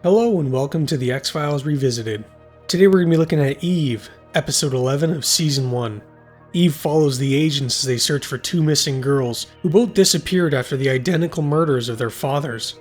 Hello and welcome to the X-Files Revisited. Today we're going to be looking at Eve, episode 11 of season 1. Eve follows the agents as they search for two missing girls who both disappeared after the identical murders of their fathers.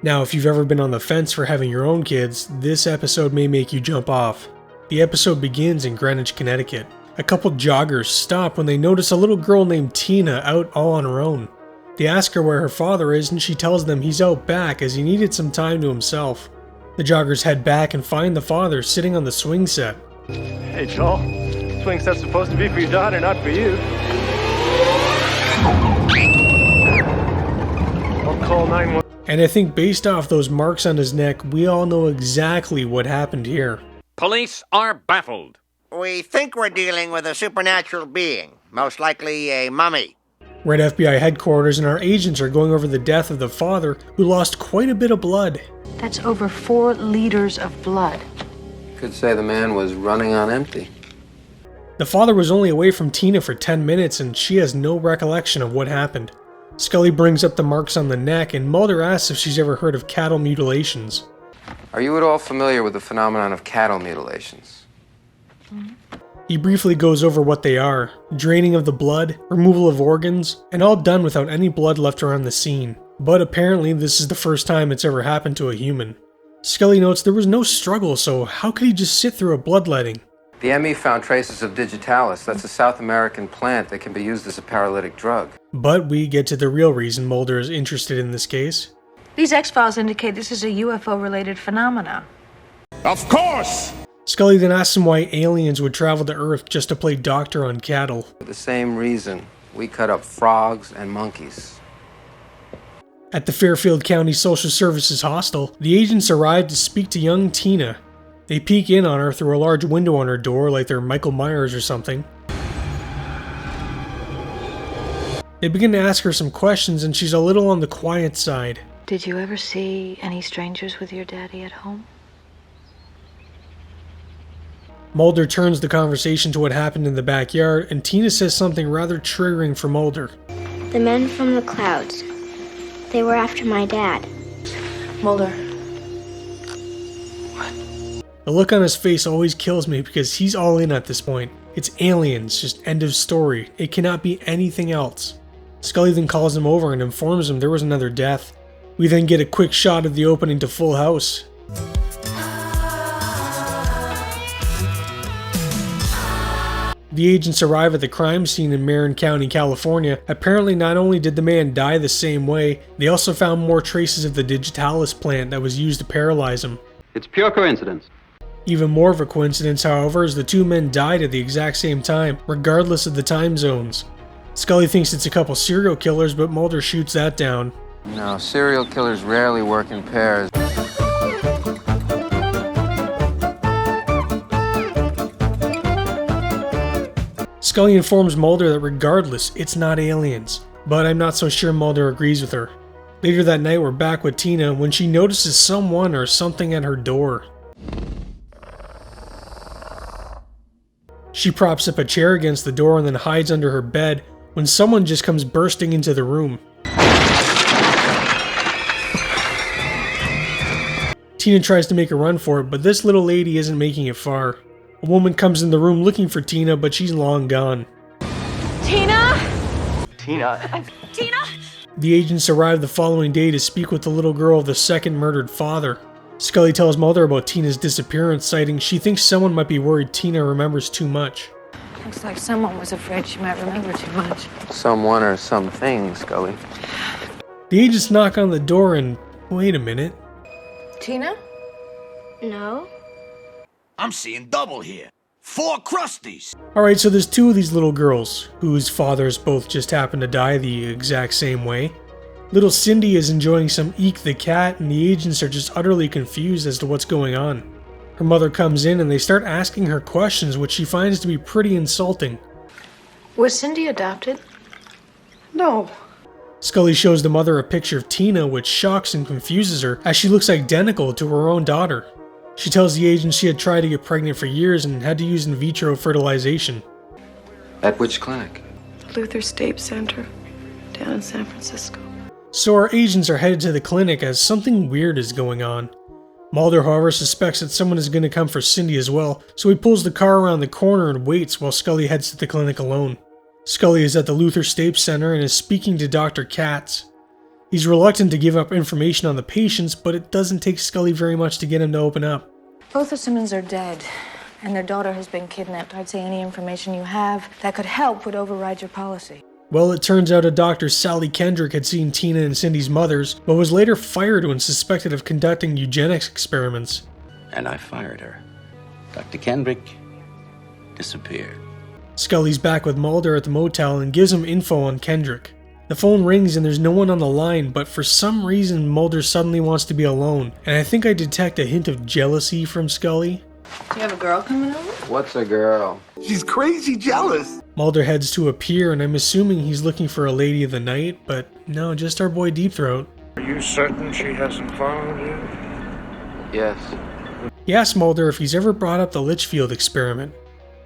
Now, if you've ever been on the fence for having your own kids, this episode may make you jump off. The episode begins in Greenwich, Connecticut. A couple joggers stop when they notice a little girl named Tina out all on her own. They ask her where her father is and she tells them he's out back as he needed some time to himself. The joggers head back and find the father sitting on the swing set. Hey Joel, swing set's supposed to be for your daughter, not for you. I'll call 911. And I think based off those marks on his neck, we all know exactly what happened here. Police are baffled. We think we're dealing with a supernatural being, most likely a mummy. We're at FBI headquarters and our agents are going over the death of the father who lost quite a bit of blood. That's over 4 liters of blood. Could say the man was running on empty. The father was only away from Tina for 10 minutes and she has no recollection of what happened. Scully brings up the marks on the neck and Mulder asks if she's ever heard of cattle mutilations. Are you at all familiar with the phenomenon of cattle mutilations? He briefly goes over what they are: draining of the blood, removal of organs, and all done without any blood left around the scene. But apparently this is the first time it's ever happened to a human. Scully notes there was no struggle, so how could he just sit through a bloodletting? The ME found traces of digitalis. That's a South American plant that can be used as a paralytic drug. But we get to the real reason Mulder is interested in this case. These X-Files indicate this is a UFO-related phenomena. Of course! Scully then asks him why aliens would travel to Earth just to play doctor on cattle. For the same reason, we cut up frogs and monkeys. At the Fairfield County Social Services Hostel, the agents arrive to speak to young Tina. They peek in on her through a large window on her door like they're Michael Myers or something. They begin to ask her some questions and she's a little on the quiet side. Did you ever see any strangers with your daddy at home? Mulder turns the conversation to what happened in the backyard and Tina says something rather triggering for Mulder. The men from the clouds. They were after my dad. Mulder. The look on his face always kills me because he's all in at this point. It's aliens, just end of story. It cannot be anything else. Scully then calls him over and informs him there was another death. We then get a quick shot of the opening to Full House. The agents arrive at the crime scene in Marin County, California. Apparently not only did the man die the same way, they also found more traces of the digitalis plant that was used to paralyze him. It's pure coincidence. Even more of a coincidence, however, is the two men died at the exact same time, regardless of the time zones. Scully thinks it's a couple serial killers, but Mulder shoots that down. No, serial killers rarely work in pairs. Scully informs Mulder that regardless, it's not aliens, but I'm not so sure Mulder agrees with her. Later that night we're back with Tina when she notices someone or something at her door. She props up a chair against the door and then hides under her bed when someone just comes bursting into the room. Tina tries to make a run for it, but this little lady isn't making it far. A woman comes in the room looking for Tina, but she's long gone. Tina? Tina? Tina? The agents arrive the following day to speak with the little girl of the second murdered father. Scully tells Mulder about Tina's disappearance, citing she thinks someone might be worried Tina remembers too much. Looks like someone was afraid she might remember too much. Someone or something, Scully. The agents knock on the door and... wait a minute. Tina? No. I'm seeing double here. 4 crusties. Alright, so there's 2 of these little girls, whose fathers both just happen to die the exact same way. Little Cindy is enjoying some Eek the cat, and the agents are just utterly confused as to what's going on. Her mother comes in and they start asking her questions, which she finds to be pretty insulting. Was Cindy adopted? No. Scully shows the mother a picture of Tina, which shocks and confuses her, as she looks identical to her own daughter. She tells the agent she had tried to get pregnant for years and had to use in vitro fertilization. At which clinic? Luther State Center, down in San Francisco. So our agents are headed to the clinic as something weird is going on. Mulder, however, suspects that someone is going to come for Cindy as well, so he pulls the car around the corner and waits while Scully heads to the clinic alone. Scully is at the Luther Stapes Center and is speaking to Dr. Katz. He's reluctant to give up information on the patients, but it doesn't take Scully very much to get him to open up. Both the Simmons are dead, and their daughter has been kidnapped. I'd say any information you have that could help would override your policy. Well, it turns out a Dr. Sally Kendrick had seen Tina and Cindy's mothers, but was later fired when suspected of conducting eugenics experiments. And I fired her. Dr. Kendrick disappeared. Scully's back with Mulder at the motel and gives him info on Kendrick. The phone rings and there's no one on the line, but for some reason Mulder suddenly wants to be alone, and I think I detect a hint of jealousy from Scully. Do you have a girl coming over? What's a girl? She's crazy jealous. Mulder heads to a pier and I'm assuming he's looking for a lady of the night, but no, just our boy Deep Throat. Are you certain she hasn't followed you? Yes. He asks Mulder if he's ever brought up the Litchfield experiment.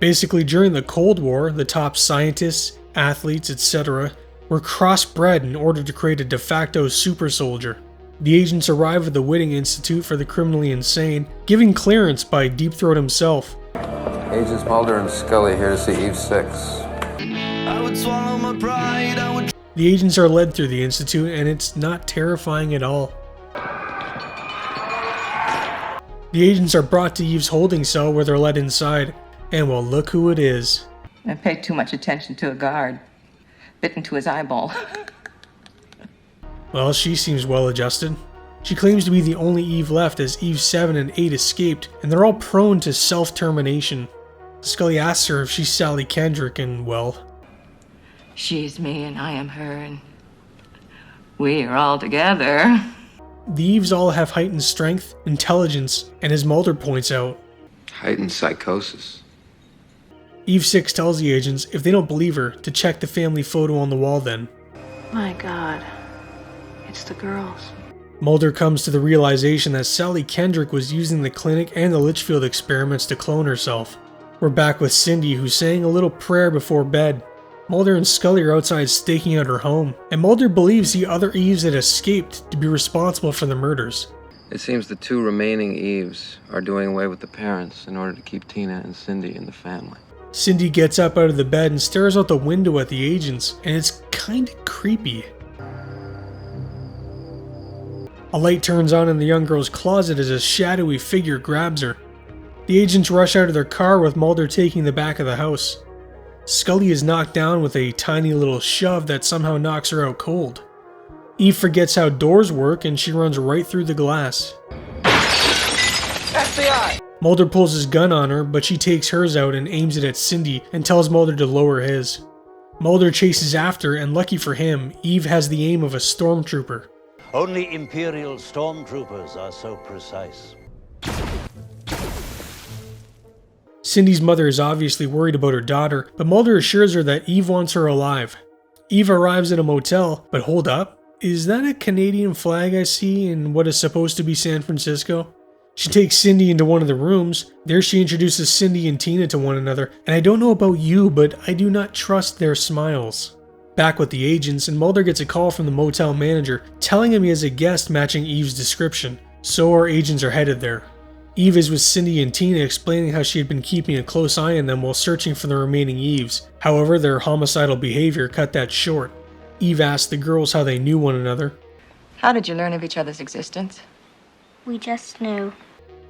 Basically, during the Cold War, the top scientists, athletes, etc. were crossbred in order to create a de facto super soldier. The agents arrive at the Whitting Institute for the Criminally Insane, giving clearance by Deep Throat himself. Agents Mulder and Scully here to see Eve 6. I would swallow my pride. The agents are led through the Institute, and it's not terrifying at all. The agents are brought to Eve's holding cell where they're led inside, and well, look who it is. I paid too much attention to a guard. Bit into his eyeball. Well, she seems well adjusted. She claims to be the only Eve left as Eve 7 and 8 escaped, and they're all prone to self-termination. Scully asks her if she's Sally Kendrick, and well... She is me and I am her, and we are all together. The Eves all have heightened strength, intelligence, and as Mulder points out, Heightened psychosis. Eve 6 tells the agents if they don't believe her to check the family photo on the wall then. My God. It's the girls. Mulder comes to the realization that Sally Kendrick was using the clinic and the Litchfield experiments to clone herself. We're back with Cindy, who's saying a little prayer before bed. Mulder and Scully are outside staking out her home, and Mulder believes the other Eves had escaped to be responsible for the murders. It seems the two remaining Eves are doing away with the parents in order to keep Tina and Cindy in the family. Cindy gets up out of the bed and stares out the window at the agents, and it's kinda creepy. A light turns on in the young girl's closet as a shadowy figure grabs her. The agents rush out of their car with Mulder taking the back of the house. Scully is knocked down with a tiny little shove that somehow knocks her out cold. Eve forgets how doors work and she runs right through the glass. FBI! Mulder pulls his gun on her, but she takes hers out and aims it at Cindy and tells Mulder to lower his. Mulder chases after, and lucky for him, Eve has the aim of a stormtrooper. Only Imperial stormtroopers are so precise. Cindy's mother is obviously worried about her daughter, but Mulder assures her that Eve wants her alive. Eve arrives at a motel, but hold up, is that a Canadian flag I see in what is supposed to be San Francisco? She takes Cindy into one of the rooms. There she introduces Cindy and Tina to one another, and I don't know about you, but I do not trust their smiles. Back with the agents, and Mulder gets a call from the motel manager telling him he has a guest matching Eve's description, so our agents are headed there. Eve is with Cindy and Tina explaining how she had been keeping a close eye on them while searching for the remaining Eves. However, their homicidal behavior cut that short. Eve asked the girls how they knew one another. How did you learn of each other's existence? We just knew.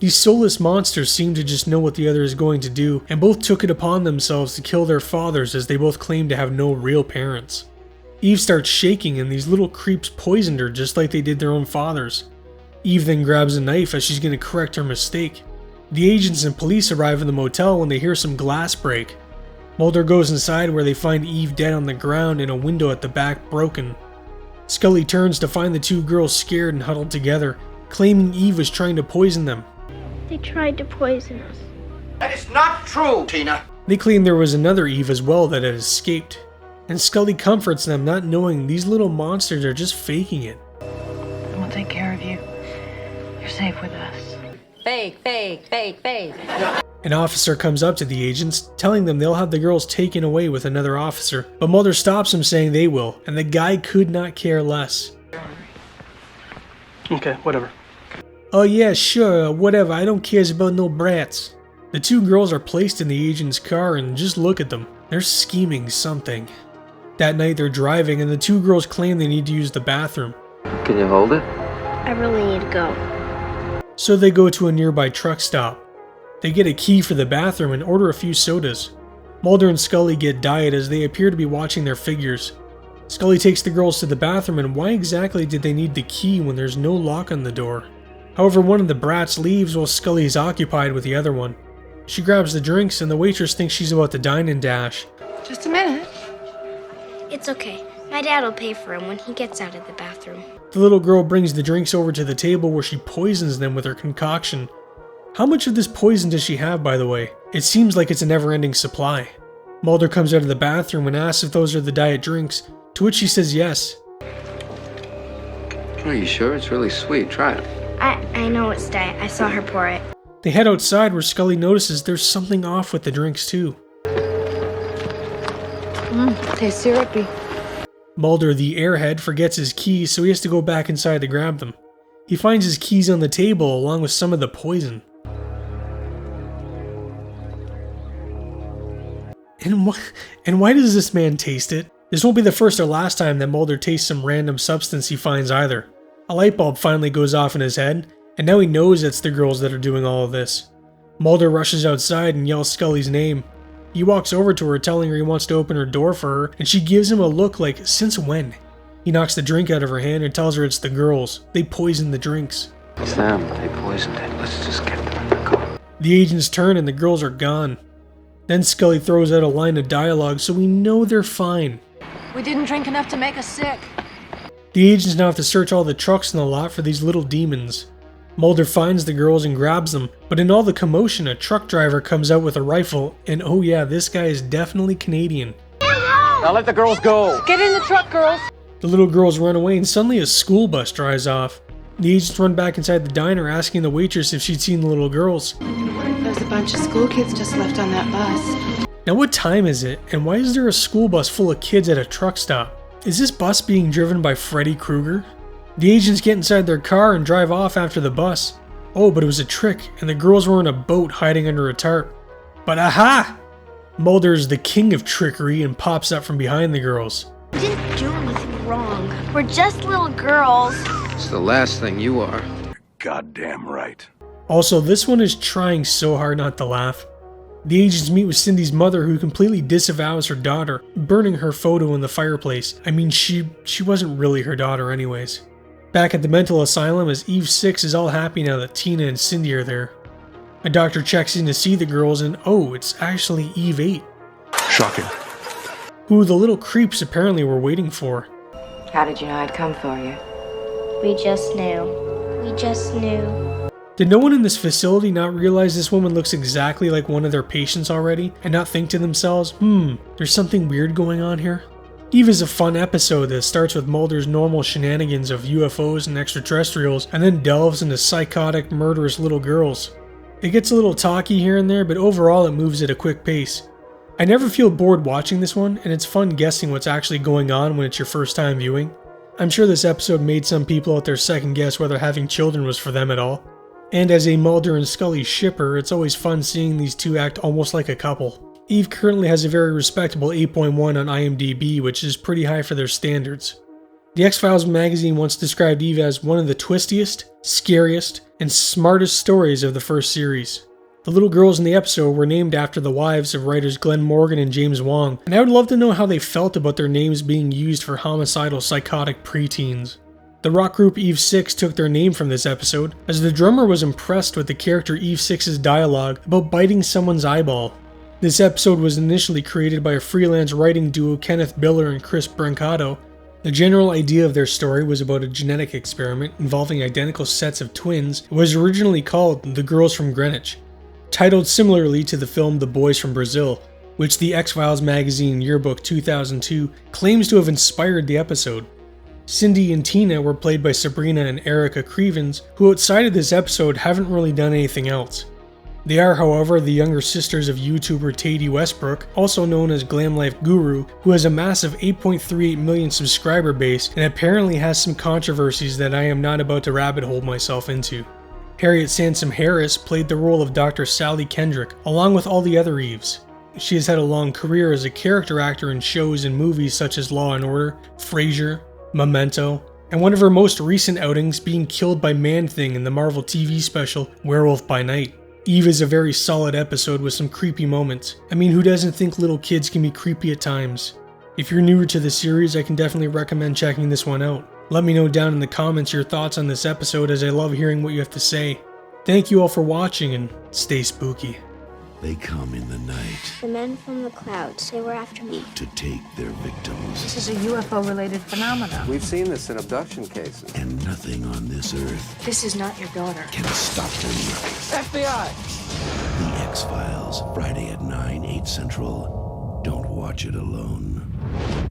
These soulless monsters seem to just know what the other is going to do, and both took it upon themselves to kill their fathers as they both claim to have no real parents. Eve starts shaking and these little creeps poisoned her just like they did their own fathers. Eve then grabs a knife as she's going to correct her mistake. The agents and police arrive in the motel when they hear some glass break. Mulder goes inside where they find Eve dead on the ground and a window at the back broken. Scully turns to find the two girls scared and huddled together, claiming Eve was trying to poison them. They tried to poison us. That is not true, Tina. They claim there was another Eve as well that had escaped, and Scully comforts them not knowing these little monsters are just faking it. We'll take care of you. You're safe with us. Fake, fake, fake, fake. An officer comes up to the agents, telling them they'll have the girls taken away with another officer, but Mulder stops him saying they will, and the guy could not care less. Okay, whatever. "Oh yeah, sure, whatever, I don't cares about no brats." The two girls are placed in the agent's car and just look at them. They're scheming something. That night they're driving and the two girls claim they need to use the bathroom. Can you hold it? I really need to go. So they go to a nearby truck stop. They get a key for the bathroom and order a few sodas. Mulder and Scully get diet as they appear to be watching their figures. Scully takes the girls to the bathroom, and why exactly did they need the key when there's no lock on the door? However, one of the brats leaves while Scully is occupied with the other one. She grabs the drinks and the waitress thinks she's about to dine and dash. Just a minute. It's okay. My dad will pay for him when he gets out of the bathroom. The little girl brings the drinks over to the table where she poisons them with her concoction. How much of this poison does she have, by the way? It seems like it's a never-ending supply. Mulder comes out of the bathroom and asks if those are the diet drinks, to which she says yes. Are you sure? It's really sweet. Try it. I know it's diet. I saw her pour it. They head outside where Scully notices there's something off with the drinks too. Tastes syrupy. Mulder, the airhead, forgets his keys, so he has to go back inside to grab them. He finds his keys on the table along with some of the poison. And why does this man taste it? This won't be the first or last time that Mulder tastes some random substance he finds either. A light bulb finally goes off in his head, and now he knows it's the girls that are doing all of this. Mulder rushes outside and yells Scully's name. He walks over to her telling her he wants to open her door for her, and she gives him a look like, since when? He knocks the drink out of her hand and tells her it's the girls. They poisoned the drinks. It's them. They poisoned it. Let's just get them in the car. The agents turn and the girls are gone. Then Scully throws out a line of dialogue so we know they're fine. We didn't drink enough to make us sick. The agents now have to search all the trucks in the lot for these little demons. Mulder finds the girls and grabs them, but in all the commotion a truck driver comes out with a rifle, and oh yeah, this guy is definitely Canadian. Now let the girls go. Get in the truck, girls. The little girls run away and suddenly a school bus drives off. The agents run back inside the diner asking the waitress if she'd seen the little girls. There's a bunch of school kids just left on that bus. Now what time is it, and why is there a school bus full of kids at a truck stop? Is this bus being driven by Freddy Krueger? The agents get inside their car and drive off after the bus. Oh, but it was a trick, and the girls were in a boat hiding under a tarp. But aha! Mulder is the king of trickery and pops up from behind the girls. We didn't do anything wrong. We're just little girls. It's the last thing you are. Goddamn right. Also, this one is trying so hard not to laugh. The agents meet with Cindy's mother, who completely disavows her daughter, burning her photo in the fireplace. I mean, she wasn't really her daughter anyways. Back at the mental asylum as Eve 6 is all happy now that Tina and Cindy are there. A doctor checks in to see the girls and oh, it's actually Eve 8. Shocking. Who the little creeps apparently were waiting for. How did you know I'd come for you? We just knew. We just knew. Did no one in this facility not realize this woman looks exactly like one of their patients already and not think to themselves, there's something weird going on here? Eve is a fun episode that starts with Mulder's normal shenanigans of UFOs and extraterrestrials and then delves into psychotic, murderous little girls. It gets a little talky here and there, but overall it moves at a quick pace. I never feel bored watching this one, and it's fun guessing what's actually going on when it's your first time viewing. I'm sure this episode made some people out there second guess whether having children was for them at all. And as a Mulder and Scully shipper, it's always fun seeing these two act almost like a couple. Eve currently has a very respectable 8.1 on IMDb, which is pretty high for their standards. The X-Files magazine once described Eve as one of the twistiest, scariest, and smartest stories of the first series. The little girls in the episode were named after the wives of writers Glenn Morgan and James Wong, and I would love to know how they felt about their names being used for homicidal psychotic preteens. The rock group Eve 6 took their name from this episode, as the drummer was impressed with the character Eve 6's dialogue about biting someone's eyeball. This episode was initially created by a freelance writing duo Kenneth Biller and Chris Brancato. The general idea of their story was about a genetic experiment involving identical sets of twins. It was originally called The Girls from Greenwich, titled similarly to the film The Boys from Brazil, which the X-Files magazine Yearbook 2002 claims to have inspired the episode. Cindy and Tina were played by Sabrina and Erica Crevens, who outside of this episode haven't really done anything else. They are, however, the younger sisters of YouTuber Tati Westbrook, also known as Glam Life Guru, who has a massive 8.38 million subscriber base and apparently has some controversies that I am not about to rabbit hole myself into. Harriet Sansom Harris played the role of Dr. Sally Kendrick, along with all the other Eves. She has had a long career as a character actor in shows and movies such as Law & Order, Frasier, Memento, and one of her most recent outings being killed by Man-Thing in the Marvel TV special Werewolf by Night. Eve is a very solid episode with some creepy moments. I mean, who doesn't think little kids can be creepy at times? If you're newer to the series, I can definitely recommend checking this one out. Let me know down in the comments your thoughts on this episode, as I love hearing what you have to say. Thank you all for watching, and stay spooky. They come in the night. The men from the clouds, they were after me. To take their victims. This is a UFO-related phenomenon. We've seen this in abduction cases. And nothing on this earth This is not your daughter. can stop them. FBI! The X-Files, Friday at 9, 8 Central. Don't watch it alone.